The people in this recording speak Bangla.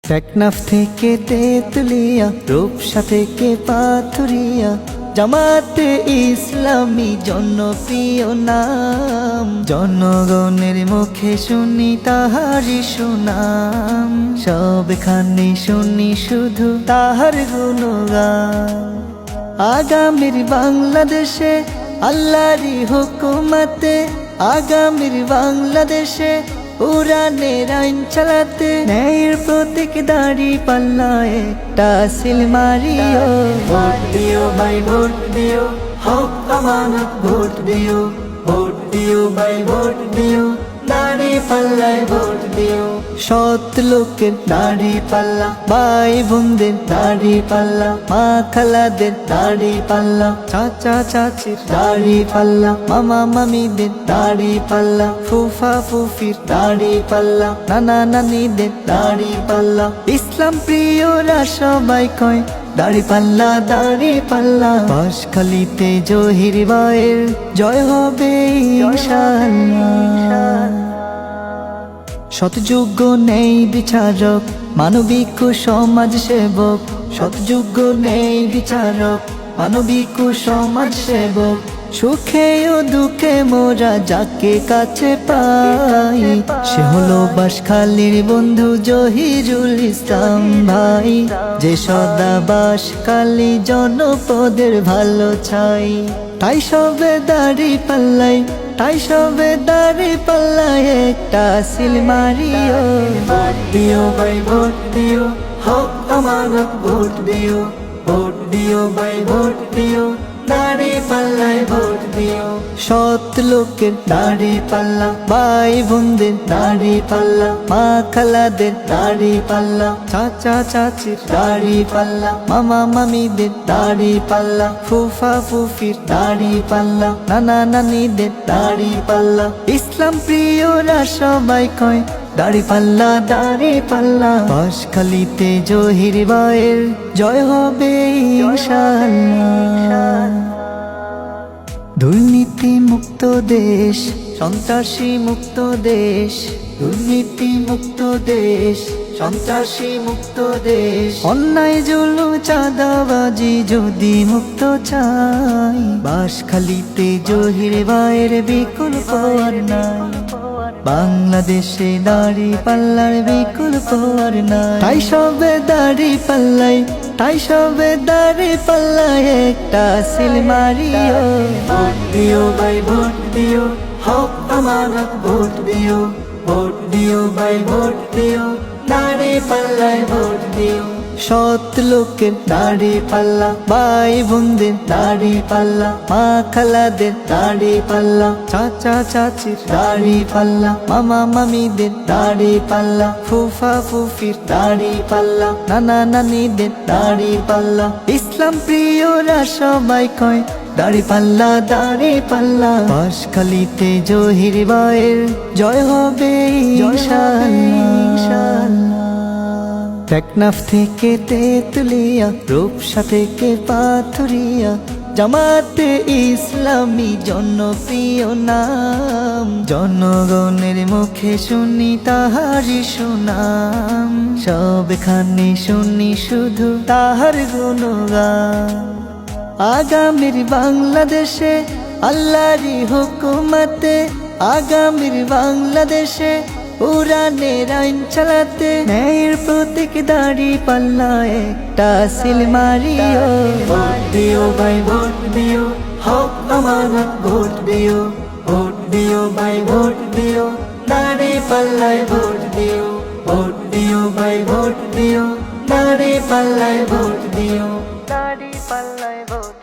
টেকনাফ থেকে তেতুলিয়া, রূপসা থেকে পাথুরিয়া, জামাতে ইসলামী জনপ্রিয় নাম। জনগণের মুখে শুনি তাহারি সুনাম, সবখানে শুনি শুধু তাহার গুণগান। আগামীর বাংলাদেশে আল্লাহরই হুকুমতে, আগামীর বাংলাদেশে উড়ানের আইন চালাতে, ন্যায়ের প্রতীক দাঁড়িপাল্লা একটা সিল মারিও। ভোট দিও ভাই ভোট দিও, হক আমানত ভোট দিও। ভোট দিও ভাই ভোট দিও, দাঁড়িপাল্লায় ভোট দিও। সৎ লোকের দাঁড়িপাল্লা, ভাই বোনদের দাঁড়িপাল্লা, মা খালাদের দাঁড়িপাল্লা, চাচা চাচির দাঁড়িপাল্লা, মামা মামিদের দাঁড়িপাল্লা, ফুফা ফুফির দাঁড়িপাল্লা, নানা নানিদের দাঁড়িপাল্লা। ইসলাম প্রিয়রা সবাই কয় দাঁড়িপাল্লা দাঁড়িপাল্লা। বাঁশখালীতে জহির ভাইয়ের জয় হবে ইনশাআল্লাহ। সৎযোগ্য নেই বিচারক, মানবিক ও সমাজ সেবক। সৎযোগ্য নেই বিচারক, মানবিক ও সমাজ সেবক। সুখে ও দুঃখে মোরা যাকে কাছে পাই, সে হলো বাঁশখালীর বন্ধু জহিরুল ইসলাম ভাই। যে সদা বাঁশখালী জনপদের ভালো চাই, তাই সবে দাঁড়িপাল্লাই, তাই সবে দাঁড়িপাল্লায় একটা সিল মারিও। ভোট দিও ভাই ভোট দিও, হক আমানত ভোট দিও। ভোট দিও ভাই ভোট দিও, দাঁড়িপাল্লায় ভোট দিও। সৎ লোকের দাঁড়িপাল্লা, ভাই বোনদের দাঁড়িপাল্লা, মা খালাদের দাঁড়িপাল্লা, চাচা চাচির দাঁড়িপাল্লা, মামা মামিদের দাঁড়িপাল্লা, ফুফা ফুফির দাঁড়িপাল্লা, নানা নানিদের দাঁড়িপাল্লা। ইসলাম প্রিয়রা সবাই কয় দাঁড়িপাল্লা দাঁড়িপাল্লা। বাঁশখালীতে জহির ভাইয়ের জয় হবে ইনশাআল্লাহ। দুর্নীতি মুক্ত দেশ, সন্ত্রাসী মুক্ত দেশ। দুর্নীতি মুক্ত দেশ, সন্ত্রাসী মুক্ত দেশ। অন্যায় জুলুম চাঁদাবাজি যদি মুক্ত চাই, বাঁশখালীতে জহির ভাইয়ের বিকল্প আর নাই। বাংলাদেশে দাঁড়িপাল্লার বিকল্প আর নাই। তাই সবে দাঁড়িপাল্লাই, তাই সবে দাঁড়িপাল্লায় একটা সিল মারিও। ভোট দিও ভাই ভোট দিও, হক আমানত ভোট দিও। ভোট দিও ভাই ভোট দিও, দাঁড়িপাল্লায় ভোট দিও। সৎ লোকের দাঁড়িপাল্লা, ভাই বোনদের দাঁড়িপাল্লা, মা খালাদের দাঁড়িপাল্লা, চাচা চাচির দাঁড়িপাল্লা, মামা মামিদের দাঁড়িপাল্লা, ফুফা ফুফির দাঁড়িপাল্লা, নানা নানিদের দাঁড়িপাল্লা। ইসলাম প্রিয়রা সবাই কয় দাঁড়িপাল্লা দাঁড়িপাল্লা। বাঁশখালীতে জহির ভাইয়ের জয় হবে ইনশাআল্লাহ। টেকনাফ থেকে তেতুলিয়া, রূপসা থেকে পাথুরিয়া, জামাতে ইসলামী জনপ্রিয় নাম। জনগণের মুখে শুনি তাহারি সুনাম, সবখানে শুনি শুধু তাহার গুণগান। আগামীর বাংলাদেশে আল্লাহরই হুকুমতে, আগামীর বাংলাদেশে উড়ানের আইন চালাতে, ন্যায়ের প্রতীক দাঁড়িপাল্লা একটা সিল মারিও। ভোট দিও ভাই ভোট দিও, হক আমানত ভোট দিও। ভোট দিও ভাই ভোট দিও, দাঁড়িপাল্লায় ভোট দিও। ভোট দিও ভাই ভোট দিও, দাঁড়িপাল্লায় ভোট দিও। দাঁড়িপাল্লায় ভোট